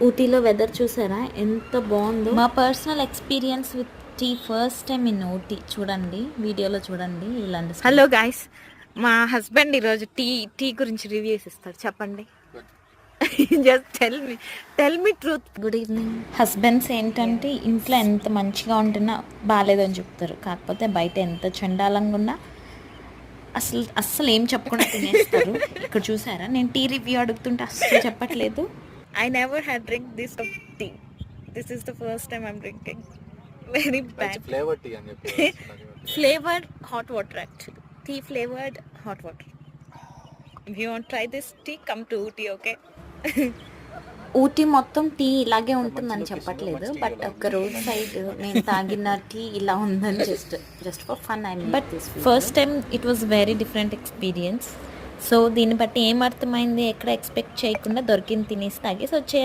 ఊటీలో వెదర్ చూసారా ఎంత బాగుందో. మా personal experience with tea first time in Ooty. చూడండి, వీడియోలో చూడండి. ఇలాంటి హలో గాయ్స్, మా హస్బెండ్ ఈరోజు టీ గురించి రివ్యూస్ ఇస్తారు. చెప్పండి. Just tell me truth. Good evening. Husbands ఏంటంటే ఇంట్లో ఎంత మంచిగా ఉంటున్నా బాగాలేదని చెప్తారు, కాకపోతే బయట ఎంత చండాలంగా ఉన్నా అస్సలు ఏం చెప్పకుండా తినేస్తారు. ఇక్కడ చూసారా, నేను టీ రివ్యూ అడుగుతుంటే అస్సలు చెప్పట్లేదు. I never had drink this of tea. This is the first time I'm drinking. Very bad. Flavored tea అని చెప్పి. Flavored hot water actually. Tea flavored hot water. If you want to try this tea, come to Ooty, okay? Ooty మొత్తం tea ఇలాగే ఉంటుందని చెప్పట్లేదు, but ఒక road side నేను తాగిన tea ఇలా ఉందని just for fun. But first time it was very different experience. So దీన్ని బట్టి ఏం అర్థమైంది, ఎక్కడ ఎక్స్పెక్ట్ చేయకుండా దొరికింది తినేసి తాగేసి వచ్చేయాలి.